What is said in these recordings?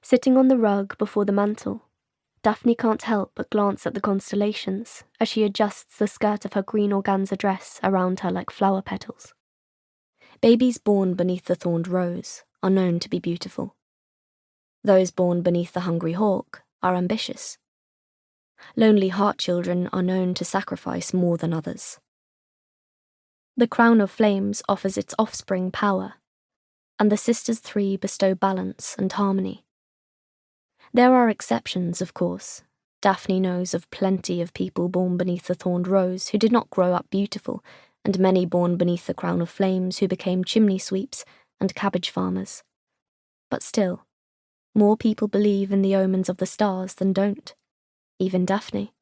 Sitting on the rug before the mantel, Daphne can't help but glance at the constellations as she adjusts the skirt of her green organza dress around her like flower petals. Babies born beneath the thorned rose are known to be beautiful. Those born beneath the hungry hawk are ambitious. Lonely heart children are known to sacrifice more than others. The crown of flames offers its offspring power, and the sisters three bestow balance and harmony. There are exceptions, of course. Daphne knows of plenty of people born beneath the thorned rose who did not grow up beautiful, and many born beneath the crown of flames who became chimney sweeps and cabbage farmers. But still, more people believe in the omens of the stars than don't. Even Daphne,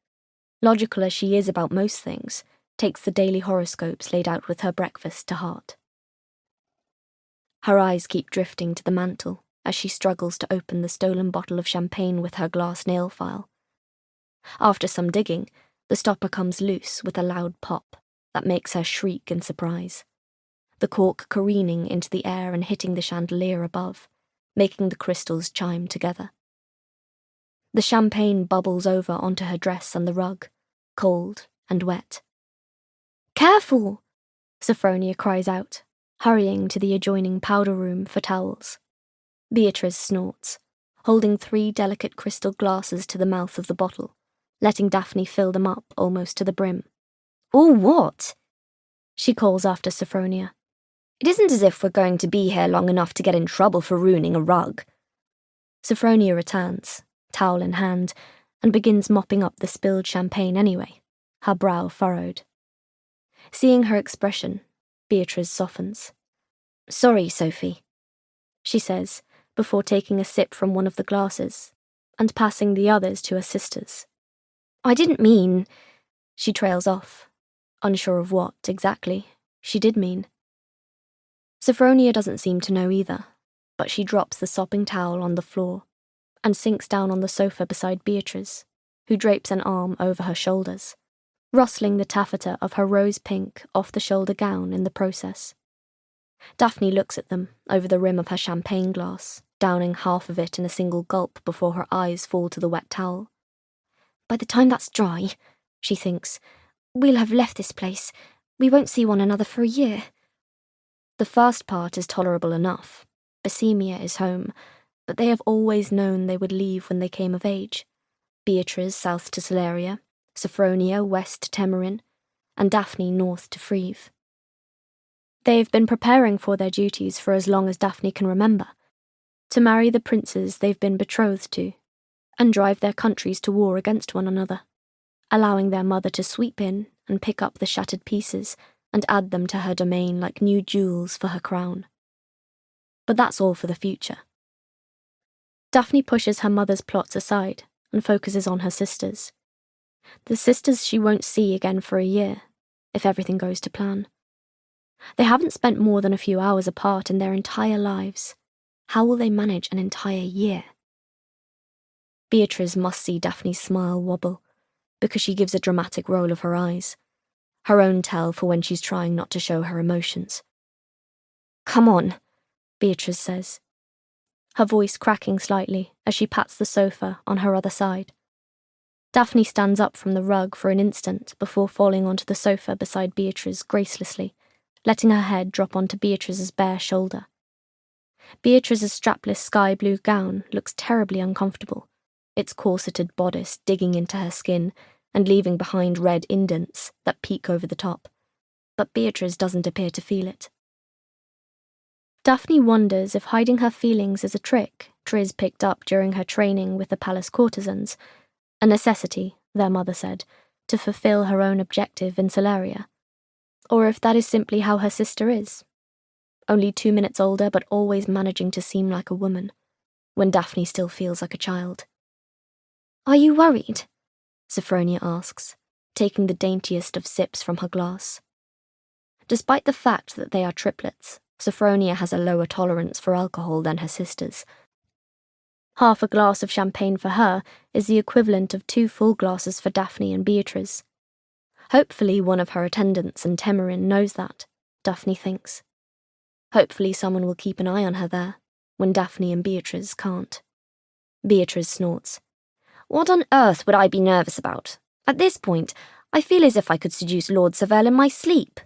logical as she is about most things, takes the daily horoscopes laid out with her breakfast to heart. Her eyes keep drifting to the mantel as she struggles to open the stolen bottle of champagne with her glass nail file. After some digging, the stopper comes loose with a loud pop that makes her shriek in surprise, the cork careening into the air and hitting the chandelier above, making the crystals chime together. The champagne bubbles over onto her dress and the rug, cold and wet. "Careful!" Sophronia cries out, hurrying to the adjoining powder room for towels. Beatriz snorts, holding 3 delicate crystal glasses to the mouth of the bottle, letting Daphne fill them up almost to the brim. "All what?" she calls after Sophronia. "It isn't as if we're going to be here long enough to get in trouble for ruining a rug." Sophronia returns, towel in hand, and begins mopping up the spilled champagne anyway, her brow furrowed. Seeing her expression, Beatriz softens. "Sorry, Sophie," she says, before taking a sip from one of the glasses and passing the others to her sisters. "I didn't mean—" She trails off, unsure of what, exactly, she did mean. Sophronia doesn't seem to know either, but she drops the sopping towel on the floor and sinks down on the sofa beside Beatriz, who drapes an arm over her shoulders, rustling the taffeta of her rose-pink off-the-shoulder gown in the process. Daphne looks at them over the rim of her champagne glass, downing half of it in a single gulp before her eyes fall to the wet towel. "By the time that's dry," she thinks, "we'll have left this place. We won't see one another for a year." The first part is tolerable enough. Bethemia is home, but they have always known they would leave when they came of age. Beatriz south to Celeria, Sophronia west to Temerin, and Daphne north to Freve. They've been preparing for their duties for as long as Daphne can remember, to marry the princes they've been betrothed to, and drive their countries to war against one another, allowing their mother to sweep in and pick up the shattered pieces and add them to her domain like new jewels for her crown. But that's all for the future. Daphne pushes her mother's plots aside and focuses on her sisters. The sisters she won't see again for a year, if everything goes to plan. They haven't spent more than a few hours apart in their entire lives. How will they manage an entire year? Beatriz must see Daphne's smile wobble, because she gives a dramatic roll of her eyes, her own tell for when she's trying not to show her emotions. "Come on," Beatriz says, her voice cracking slightly as she pats the sofa on her other side. Daphne stands up from the rug for an instant before falling onto the sofa beside Beatriz gracelessly, letting her head drop onto Beatriz's bare shoulder. Beatriz's strapless sky blue gown looks terribly uncomfortable, its corseted bodice digging into her skin and leaving behind red indents that peek over the top, but Beatriz doesn't appear to feel it. Daphne wonders if hiding her feelings is a trick Triz picked up during her training with the palace courtesans, a necessity, their mother said, to fulfill her own objective in Celeria, or if that is simply how her sister is, only 2 minutes older but always managing to seem like a woman, when Daphne still feels like a child. "Are you worried?" Sophronia asks, taking the daintiest of sips from her glass. Despite the fact that they are triplets, Sophronia has a lower tolerance for alcohol than her sisters. Half a glass of champagne for her is the equivalent of 2 full glasses for Daphne and Beatriz. Hopefully one of her attendants in Temerin knows that, Daphne thinks. Hopefully someone will keep an eye on her there, when Daphne and Beatriz can't. Beatriz snorts. What on earth would I be nervous about? At this point, I feel as if I could seduce Lord Savelle in my sleep.